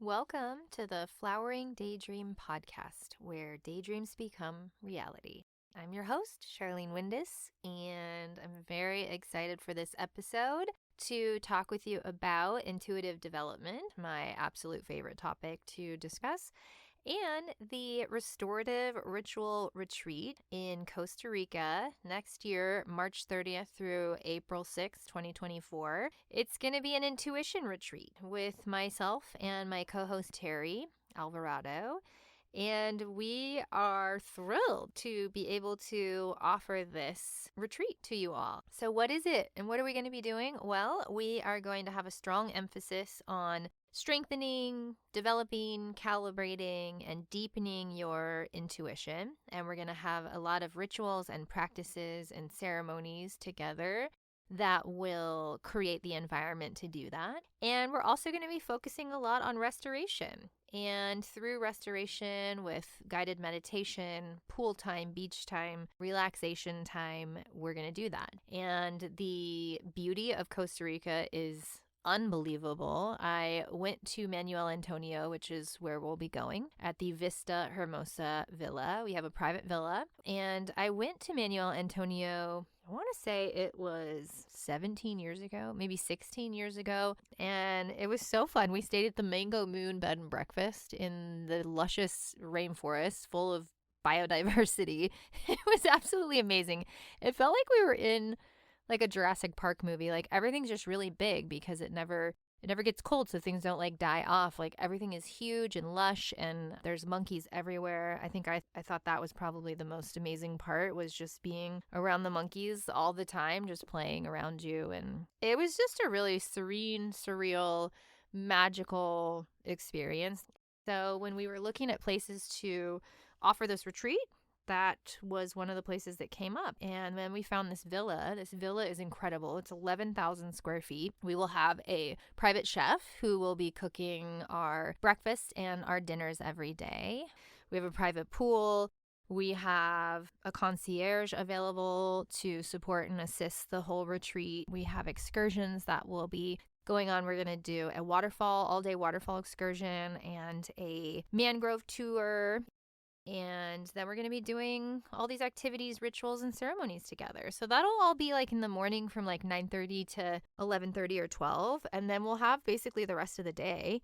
Welcome to the Flowering Daydream podcast, where daydreams become reality. I'm your host, Charlene Windus, and I'm very excited for this episode to talk with you about intuitive development, my absolute favorite topic to discuss, and the restorative ritual retreat in Costa Rica next year, March 30th through April 6th, 2024. It's going to be an intuition retreat with myself and my co-host Terry Alvarado. And we are thrilled to be able to offer this retreat to you all. So what is it and what are we going to be doing? Well, we are going to have a strong emphasis on strengthening, developing, calibrating, and deepening your intuition. And we're going to have a lot of rituals and practices and ceremonies together that will create the environment to do that. And we're also going to be focusing a lot on restoration. And through restoration with guided meditation, pool time, beach time, relaxation time, we're going to do that. And the beauty of Costa Rica is unbelievable. I went to Manuel Antonio, which is where we'll be going, at the Vista Hermosa Villa. We have a private villa. And I went to Manuel Antonio, I want to say it was 17 years ago, maybe 16 years ago. And it was so fun. We stayed at the Mango Moon Bed and Breakfast in the luscious rainforest full of biodiversity. It was absolutely amazing. It felt like we were in like a Jurassic Park movie. Like everything's just really big because it never gets cold, so things don't like die off. Like everything is huge and lush, and there's monkeys everywhere. I think I thought that was probably the most amazing part, was just being around the monkeys all the time, just playing around you. And it was just a really serene, surreal, magical experience. So when we were looking at places to offer this retreat, that was one of the places that came up. And then we found this villa. This villa is incredible. It's 11,000 square feet. We will have a private chef who will be cooking our breakfast and our dinners every day. We have a private pool. We have a concierge available to support and assist the whole retreat. We have excursions that will be going on. We're going to do a waterfall, all-day waterfall excursion, and a mangrove tour. And then we're going to be doing all these activities, rituals, and ceremonies together. So that'll all be like in the morning from like 9:30 to 11:30 or 12. And then we'll have basically the rest of the day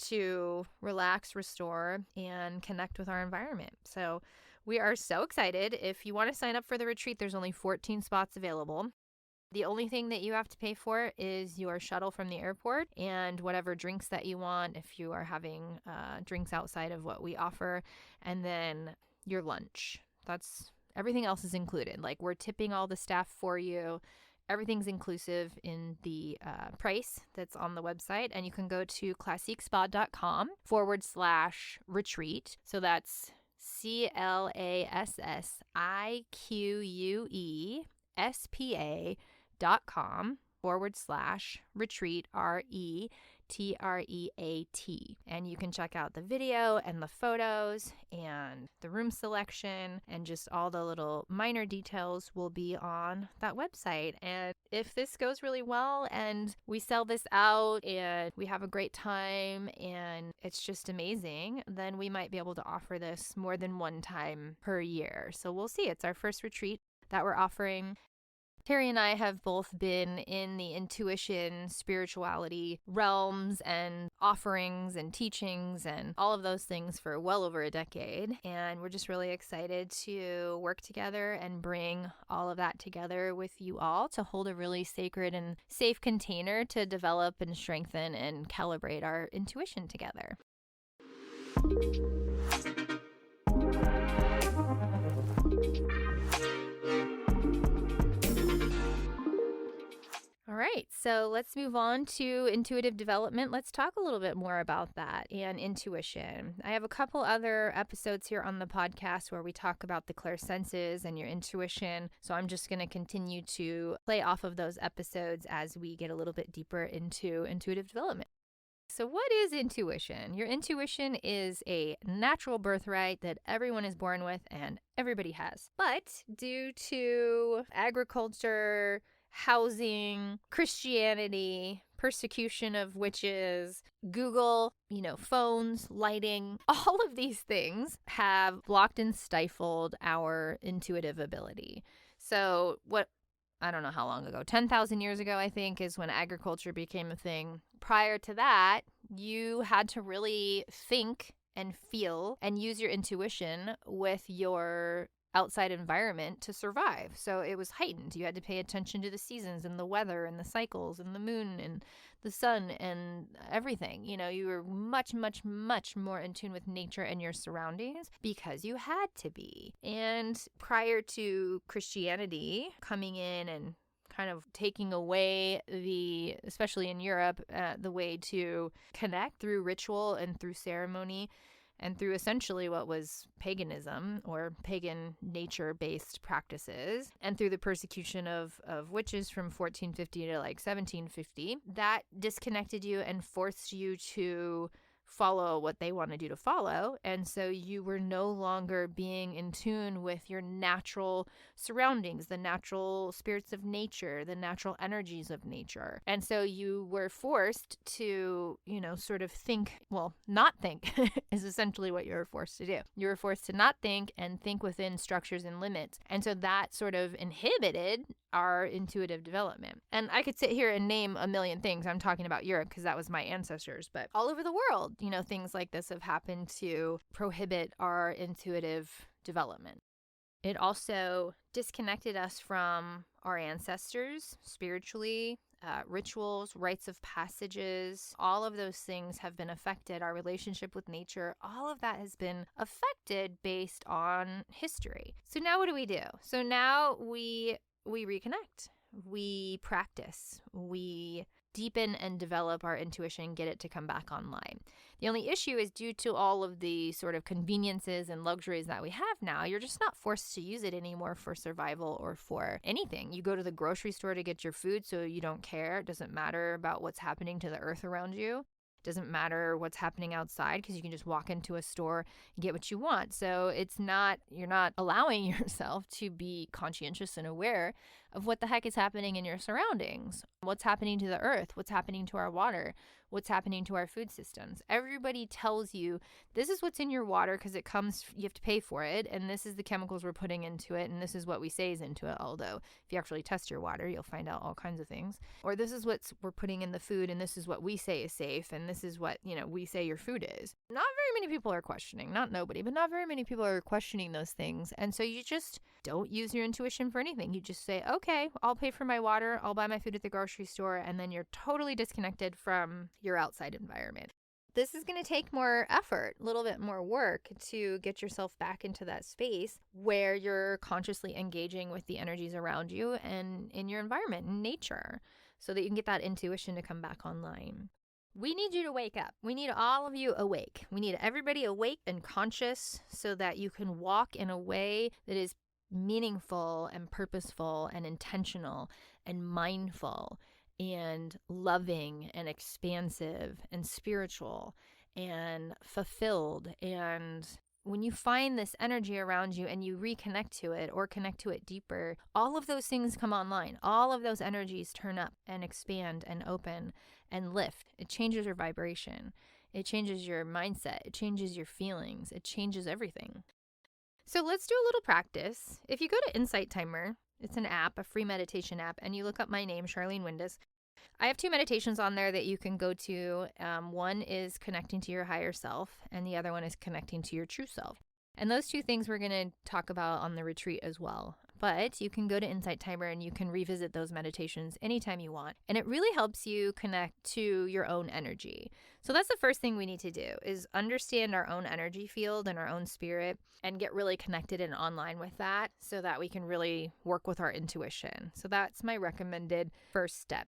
to relax, restore, and connect with our environment. So we are so excited. If you want to sign up for the retreat, there's only 14 spots available. The only thing that you have to pay for is your shuttle from the airport and whatever drinks that you want if you are having drinks outside of what we offer, and then your lunch. That's everything else is included. Like we're tipping all the staff for you. Everything's inclusive in the price that's on the website, and you can go to classiquespa.com/retreat. So that's classiquespa.com/retreat, RETREAT. And you can check out the video and the photos and the room selection, and just all the little minor details will be on that website. And if this goes really well and we sell this out and we have a great time and it's just amazing, then we might be able to offer this more than one time per year. So we'll see. It's our first retreat that we're offering. Terry and I have both been in the intuition, spirituality realms and offerings and teachings and all of those things for well over a decade. And we're just really excited to work together and bring all of that together with you all to hold a really sacred and safe container to develop and strengthen and calibrate our intuition together. All right, so let's move on to intuitive development. Let's talk a little bit more about that and intuition. I have a couple other episodes here on the podcast where we talk about the clairsenses and your intuition. So I'm just going to continue to play off of those episodes as we get a little bit deeper into intuitive development. So what is intuition? Your intuition is a natural birthright that everyone is born with and everybody has. But due to agriculture, housing, Christianity, persecution of witches, Google, phones, lighting, all of these things have blocked and stifled our intuitive ability. So I don't know how long ago, 10,000 years ago, I think, is when agriculture became a thing. Prior to that, you had to really think and feel and use your intuition with your outside environment to survive. So it was heightened. You had to pay attention to the seasons and the weather and the cycles and the moon and the sun and everything. You were much, much, much more in tune with nature and your surroundings because you had to be. And prior to Christianity coming in and kind of taking away especially in Europe, the way to connect through ritual and through ceremony, and through essentially what was paganism or pagan nature-based practices, and through the persecution of witches from 1450 to 1750, that disconnected you and forced you to follow what they wanted you to follow. And so you were no longer being in tune with your natural surroundings, the natural spirits of nature, the natural energies of nature. And so you were forced to, sort of not think is essentially what you were forced to do. You were forced to not think and think within structures and limits. And so that sort of inhibited our intuitive development. And I could sit here and name a million things. I'm talking about Europe because that was my ancestors, but all over the world, things like this have happened to prohibit our intuitive development. It also disconnected us from our ancestors spiritually. Rituals, rites of passages, all of those things have been affected. Our relationship with nature, all of that has been affected based on history. So now what do? So now we reconnect, we practice, we deepen and develop our intuition, get it to come back online. The only issue is due to all of the sort of conveniences and luxuries that we have now, you're just not forced to use it anymore for survival or for anything. You go to the grocery store to get your food, so you don't care. It doesn't matter about what's happening to the earth around you. It doesn't matter what's happening outside because you can just walk into a store and get what you want. So you're not allowing yourself to be conscientious and aware of what the heck is happening in your surroundings, what's happening to the earth, what's happening to our water, what's happening to our food systems. Everybody tells you this is what's in your water because you have to pay for it, and this is the chemicals we're putting into it, and this is what we say is into it. Although if you actually test your water, you'll find out all kinds of things. Or this is what we're putting in the food, and this is what we say is safe, and this is what, we say your food is. Not very many people are questioning, not nobody, but not very many people are questioning those things. And so you just don't use your intuition for anything. You just say, okay, I'll pay for my water, I'll buy my food at the grocery store, and then you're totally disconnected from your outside environment. This is going to take more effort, a little bit more work to get yourself back into that space where you're consciously engaging with the energies around you and in your environment, in nature, so that you can get that intuition to come back online. We need you to wake up. We need all of you awake. We need everybody awake and conscious so that you can walk in a way that is meaningful and purposeful and intentional and mindful and loving and expansive and spiritual and fulfilled. And when you find this energy around you and you reconnect to it or connect to it deeper, all of those things come online. All of those energies turn up and expand and open and lift. It changes your vibration. It changes your mindset. It changes your feelings. It changes everything. So let's do a little practice. If you go to Insight Timer, it's an app, a free meditation app, and you look up my name, Charlene Windus. I have 2 meditations on there that you can go to. One is connecting to your higher self, and the other one is connecting to your true self. And those 2 things we're going to talk about on the retreat as well. But you can go to Insight Timer and you can revisit those meditations anytime you want. And it really helps you connect to your own energy. So that's the first thing we need to do is understand our own energy field and our own spirit and get really connected and online with that so that we can really work with our intuition. So that's my recommended first step.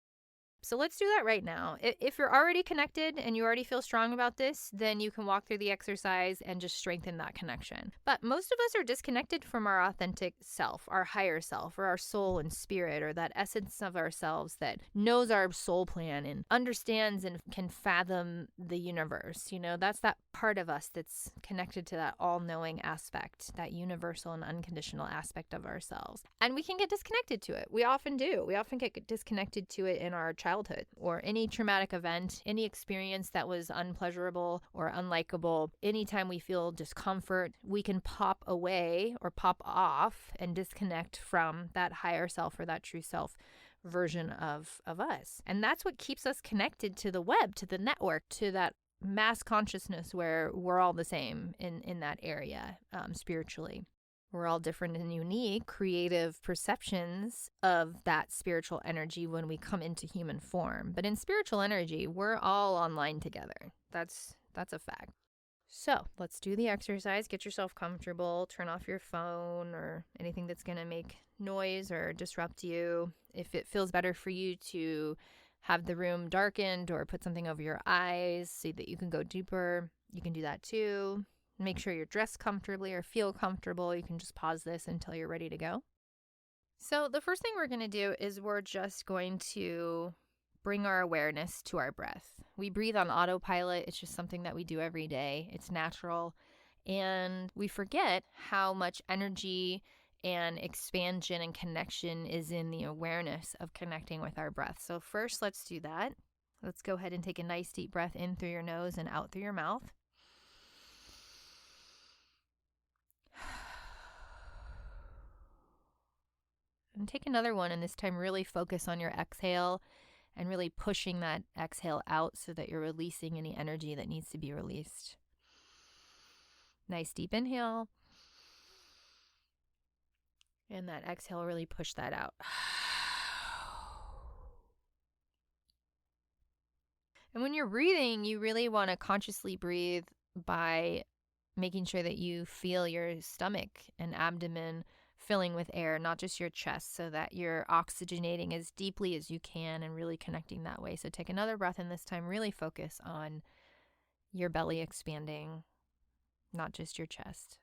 So let's do that right now. If you're already connected and you already feel strong about this, then you can walk through the exercise and just strengthen that connection. But most of us are disconnected from our authentic self, our higher self, or our soul and spirit, or that essence of ourselves that knows our soul plan and understands and can fathom the universe. That's that part of us that's connected to that all-knowing aspect, that universal and unconditional aspect of ourselves. And we can get disconnected to it. We often do. We often get disconnected to it in our childhood or any traumatic event, any experience that was unpleasurable or unlikable. Anytime we feel discomfort, we can pop away or pop off and disconnect from that higher self or that true self version of us. And that's what keeps us connected to the web, to the network, to that mass consciousness where we're all the same in that area spiritually. We're all different and unique, creative perceptions of that spiritual energy when we come into human form. But in spiritual energy, we're all online together. That's a fact. So let's do the exercise. Get yourself comfortable. Turn off your phone or anything that's going to make noise or disrupt you. If it feels better for you to have the room darkened or put something over your eyes so that you can go deeper, you can do that too. Make sure you're dressed comfortably or feel comfortable. You can just pause this until you're ready to go. So the first thing we're going to do is we're just going to bring our awareness to our breath. We breathe on autopilot. It's just something that we do every day. It's natural. And we forget how much energy and expansion and connection is in the awareness of connecting with our breath. So first, let's do that. Let's go ahead and take a nice deep breath in through your nose and out through your mouth. And take another one, and this time really focus on your exhale and really pushing that exhale out so that you're releasing any energy that needs to be released. Nice deep inhale. And that exhale, really push that out. And when you're breathing, you really want to consciously breathe by making sure that you feel your stomach and abdomen filling with air, not just your chest, so that you're oxygenating as deeply as you can and really connecting that way. So take another breath, and this time really focus on your belly expanding, not just your chest.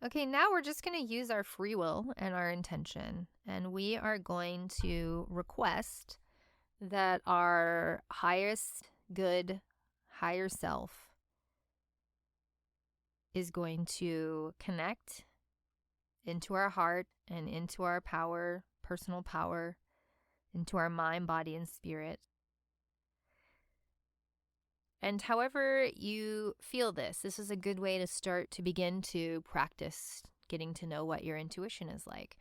Okay, now we're just going to use our free will and our intention, and we are going to request that our highest good, higher self is going to connect into our heart and into our power, personal power, into our mind, body, and spirit. And however you feel this is a good way to start to begin to practice getting to know what your intuition is like.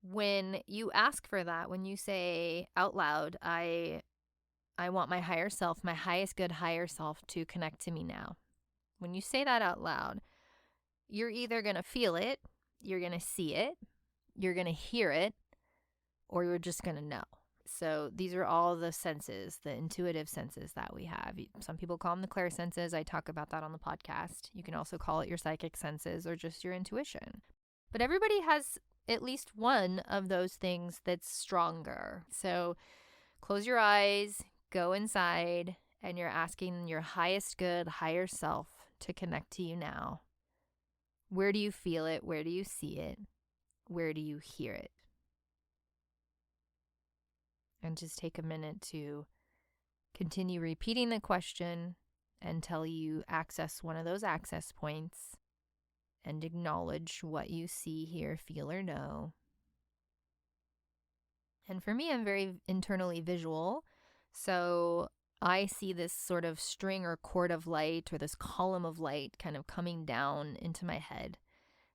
When you ask for that, when you say out loud, I want my higher self, my highest good higher self to connect to me now. When you say that out loud, you're either going to feel it, you're going to see it, you're going to hear it, or you're just going to know. So these are all the senses, the intuitive senses that we have. Some people call them the clairsenses. I talk about that on the podcast. You can also call it your psychic senses or just your intuition. But everybody has at least one of those things that's stronger. So close your eyes, go inside, and you're asking your highest good, higher self to connect to you now. Where do you feel it? Where do you see it? Where do you hear it? And just take a minute to continue repeating the question until you access one of those access points and acknowledge what you see, hear, feel, or know. And for me, I'm very internally visual. So I see this sort of string or cord of light or this column of light kind of coming down into my head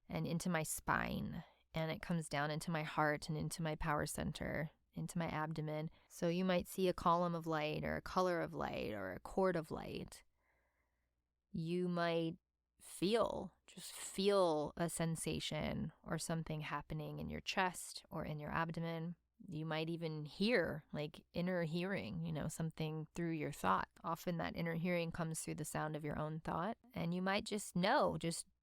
and into my spine. And it comes down into my heart and into my power center, into my abdomen. So you might see a column of light or a color of light or a cord of light. You might just feel a sensation or something happening in your chest or in your abdomen. You might even hear, like inner hearing, something through your thought. Often that inner hearing comes through the sound of your own thought. And you might just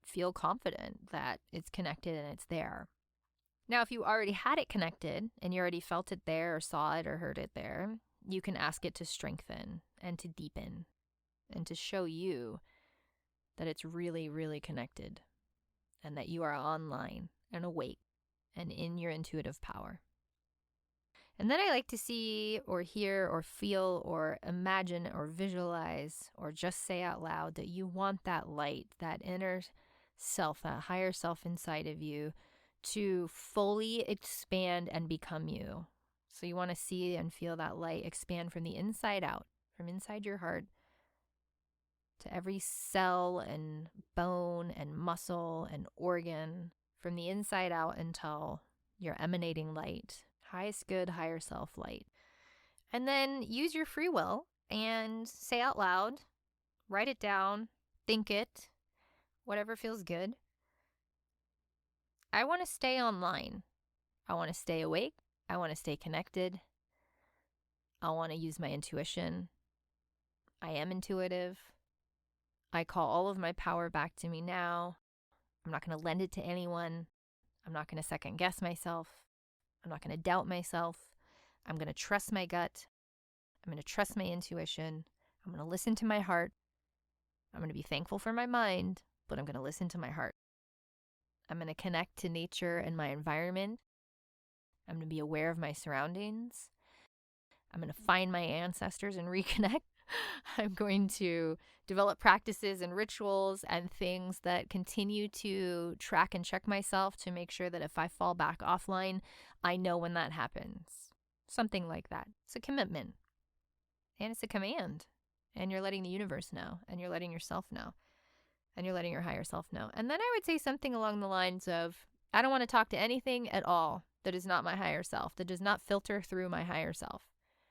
feel confident that it's connected and it's there. Now, if you already had it connected and you already felt it there or saw it or heard it there, you can ask it to strengthen and to deepen and to show you that it's really, really connected and that you are online and awake and in your intuitive power. And then I like to see or hear or feel or imagine or visualize or just say out loud that you want that light, that inner self, that higher self inside of you to fully expand and become you. So you want to see and feel that light expand from the inside out, from inside your heart to every cell and bone and muscle and organ, from the inside out until you're emanating light, highest good, higher self light. And then use your free will and say out loud, write it down, think it, whatever feels good. I want to stay online. I want to stay awake. I want to stay connected. I want to use my intuition. I am intuitive. I call all of my power back to me now. I'm not going to lend it to anyone. I'm not going to second guess myself. I'm not going to doubt myself. I'm going to trust my gut. I'm going to trust my intuition. I'm going to listen to my heart. I'm going to be thankful for my mind, but I'm going to listen to my heart. I'm going to connect to nature and my environment. I'm going to be aware of my surroundings. I'm going to find my ancestors and reconnect. I'm going to develop practices and rituals and things that continue to track and check myself to make sure that if I fall back offline, I know when that happens. Something like that. It's a commitment. And it's a command. And you're letting the universe know. And you're letting yourself know. And you're letting your higher self know. And then I would say something along the lines of, I don't want to talk to anything at all that is not my higher self, that does not filter through my higher self.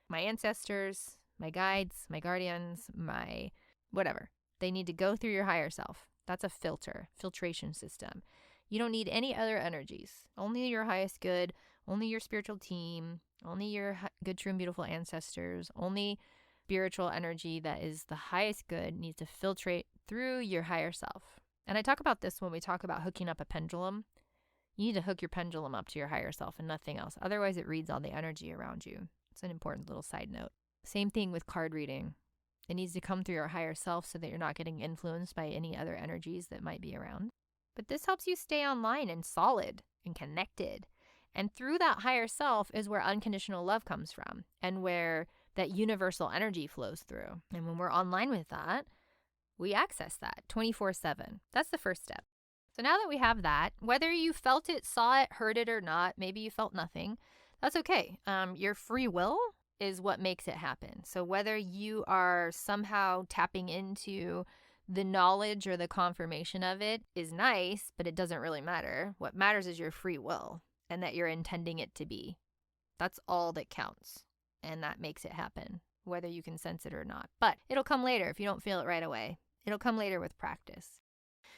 My ancestors, my guides, my guardians, my whatever. They need to go through your higher self. That's a filtration system. You don't need any other energies. Only your highest good, only your spiritual team, only your good, true, and beautiful ancestors, only spiritual energy that is the highest good needs to filtrate through your higher self. And I talk about this when we talk about hooking up a pendulum. You need to hook your pendulum up to your higher self and nothing else. Otherwise, it reads all the energy around you. It's an important little side note. Same thing with card reading. It needs to come through your higher self so that you're not getting influenced by any other energies that might be around. But this helps you stay online and solid and connected. And through that higher self is where unconditional love comes from and where that universal energy flows through. And when we're online with that, we access that 24/7. That's the first step. So now that we have that, whether you felt it, saw it, heard it or not, maybe you felt nothing, that's okay. Your free will is what makes it happen. So whether you are somehow tapping into the knowledge or the confirmation of it is nice, but it doesn't really matter. What matters is your free will and that you're intending it to be. That's all that counts. And that makes it happen, whether you can sense it or not. But it'll come later if you don't feel it right away. It'll come later with practice.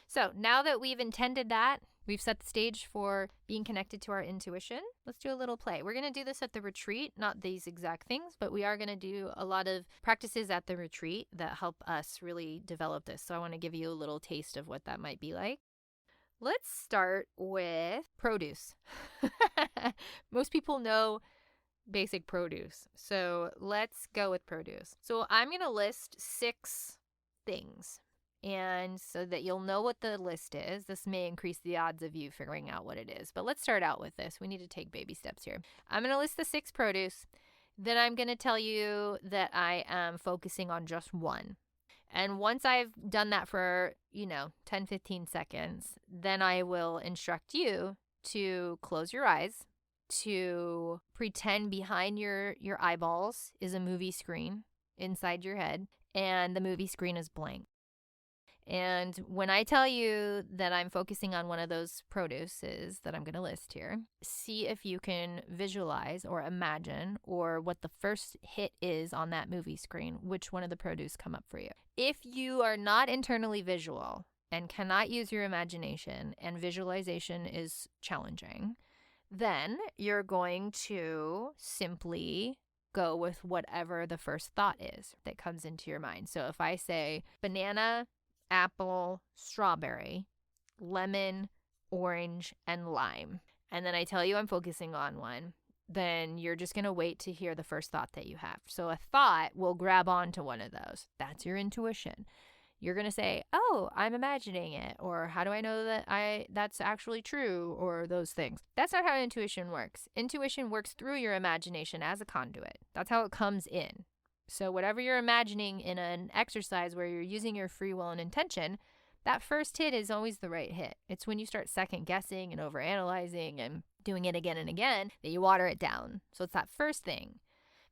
So now that we've intended that, we've set the stage for being connected to our intuition. Let's do a little play. We're going to do this at the retreat, not these exact things, but we are going to do a lot of practices at the retreat that help us really develop this. So I want to give you a little taste of what that might be like. Let's start with produce. Most people know basic produce. So let's go with produce. So I'm going to list 6 things. And so that you'll know what the list is, this may increase the odds of you figuring out what it is. But let's start out with this. We need to take baby steps here. I'm going to list the 6 produce. Then I'm going to tell you that I am focusing on just one. And once I've done that for, 10, 15 seconds, then I will instruct you to close your eyes, to pretend behind your eyeballs is a movie screen inside your head, and the movie screen is blank. And when I tell you that I'm focusing on one of those produces that I'm going to list here, see if you can visualize or imagine or what the first hit is on that movie screen, which one of the produce come up for you. If you are not internally visual and cannot use your imagination and visualization is challenging, then you're going to simply go with whatever the first thought is that comes into your mind. So if I say banana, apple, strawberry, lemon, orange, and lime, and then I tell you I'm focusing on one, then you're just going to wait to hear the first thought that you have. So a thought will grab onto one of those. That's your intuition. you're going to say, oh, I'm imagining it, or how do I know that that's actually true, or those things. That's not how intuition works. Intuition works through your imagination as a conduit. That's how it comes in. So whatever you're imagining in an exercise where you're using your free will and intention, that first hit is always the right hit. It's when you start second guessing and overanalyzing and doing it again and again that you water it down. So it's that first thing.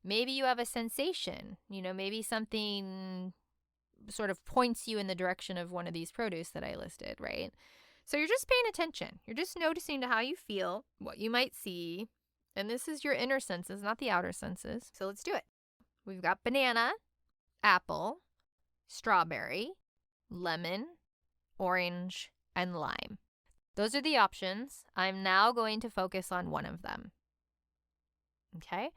Maybe you have a sensation, maybe something sort of points you in the direction of one of these produce that I listed, right? So you're just paying attention. You're just noticing to how you feel, what you might see. And this is your inner senses, not the outer senses. So let's do it. We've got banana, apple, strawberry, lemon, orange, and lime. Those are the options. I'm now going to focus on one of them. Okay?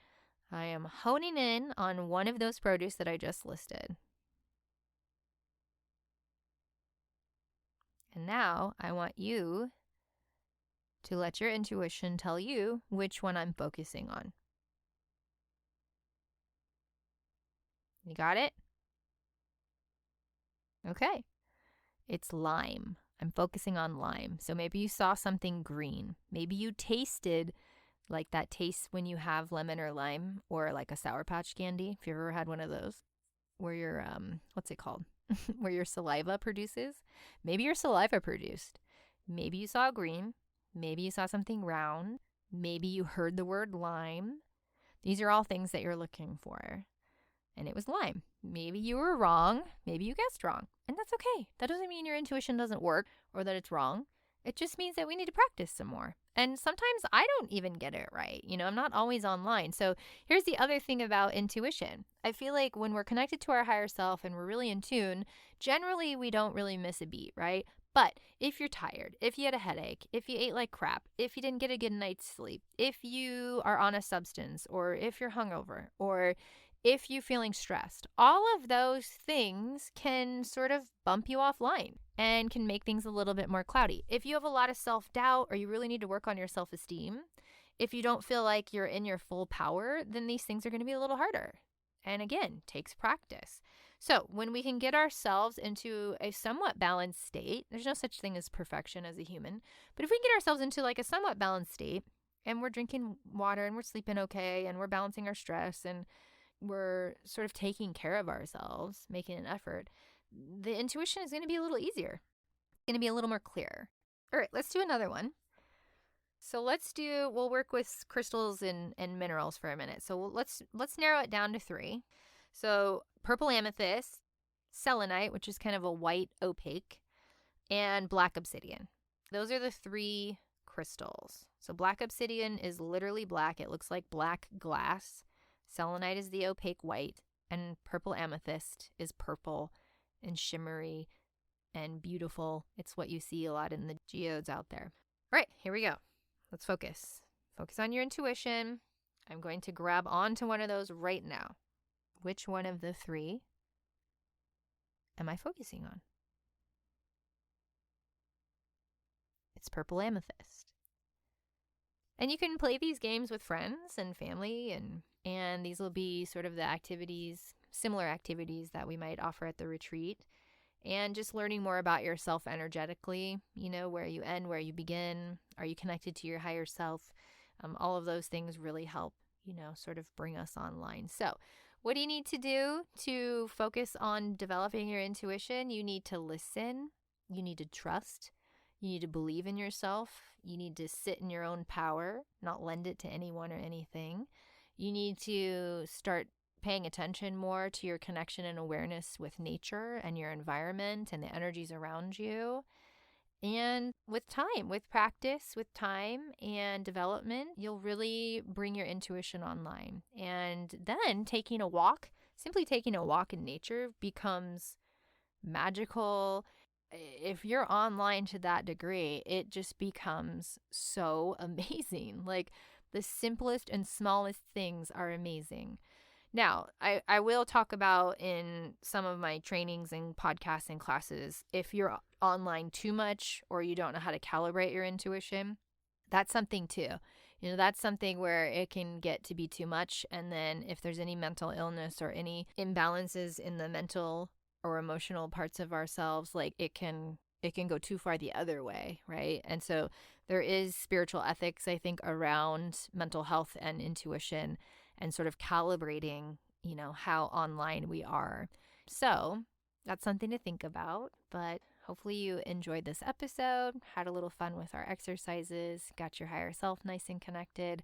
I am honing in on one of those produce that I just listed. And now I want you to let your intuition tell you which one I'm focusing on. You got it? Okay. It's lime. I'm focusing on lime. So maybe you saw something green. Maybe you tasted like that taste when you have lemon or lime, or like a Sour Patch candy, if you've ever had one of those, where your, what's it called? Where your saliva produces. Maybe your saliva produced. Maybe you saw green. Maybe you saw something round. Maybe you heard the word lime. These are all things that you're looking for. And it was lime. Maybe you were wrong. Maybe you guessed wrong. And that's okay. That doesn't mean your intuition doesn't work or that it's wrong. It just means that we need to practice some more. And sometimes I don't even get it right. I'm not always online. So here's the other thing about intuition. I feel like when we're connected to our higher self and we're really in tune, generally we don't really miss a beat, right? But if you're tired, if you had a headache, if you ate like crap, if you didn't get a good night's sleep, if you are on a substance, or if you're hungover, or if you're feeling stressed, all of those things can sort of bump you offline and can make things a little bit more cloudy. If you have a lot of self-doubt, or you really need to work on your self-esteem, if you don't feel like you're in your full power, then these things are going to be a little harder. And again, takes practice. So when we can get ourselves into a somewhat balanced state, there's no such thing as perfection as a human, but if we can get ourselves into like a somewhat balanced state, and we're drinking water and we're sleeping okay and we're balancing our stress and we're sort of taking care of ourselves, making an effort, the intuition is going to be a little easier. It's going to be a little more clear. All right, let's do another one. So we'll work with crystals and minerals for a minute. So let's narrow it down to 3. So purple amethyst, selenite, which is kind of a white opaque, and black obsidian. Those are the 3 crystals. So black obsidian is literally black. It looks like black glass. Selenite is the opaque white, and purple amethyst is purple and shimmery and beautiful. It's what you see a lot in the geodes out there. All right, here we go. Let's focus. Focus on your intuition. I'm going to grab onto one of those right now. Which one of the 3 am I focusing on? It's purple amethyst. And you can play these games with friends and family, and these will be sort of the activities, similar activities that we might offer at the retreat. And just learning more about yourself energetically, where you end, where you begin. Are you connected to your higher self? All of those things really help, sort of bring us online. So what do you need to do to focus on developing your intuition? You need to listen. You need to trust. You need to believe in yourself. You need to sit in your own power, not lend it to anyone or anything. You need to start paying attention more to your connection and awareness with nature and your environment and the energies around you. And with time, with practice, with time and development, you'll really bring your intuition online. And then simply taking a walk in nature becomes magical. If you're online to that degree, it just becomes so amazing. Like the simplest and smallest things are amazing. Now, I will talk about in some of my trainings and podcasts and classes, if you're online too much or you don't know how to calibrate your intuition, that's something too. That's something where it can get to be too much. And then if there's any mental illness or any imbalances in the mental or emotional parts of ourselves, like it can go too far the other way, right? And so there is spiritual ethics, I think, around mental health and intuition and sort of calibrating, how online we are. So that's something to think about. But hopefully you enjoyed this episode, had a little fun with our exercises, got your higher self nice and connected.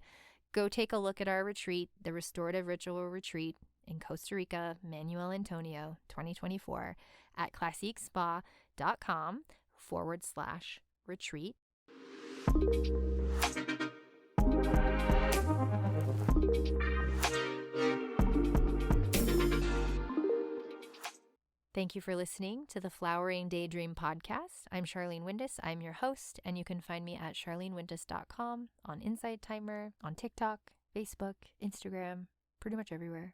Go take a look at our retreat, the Restorative Ritual Retreat in Costa Rica, Manuel Antonio, 2024, at classiquespa.com/retreat. Thank you for listening to the Flowering Daydream podcast. I'm Charlene Windis. I'm your host, and you can find me at charlenewindis.com, on Inside Timer, on TikTok, Facebook, Instagram, pretty much everywhere.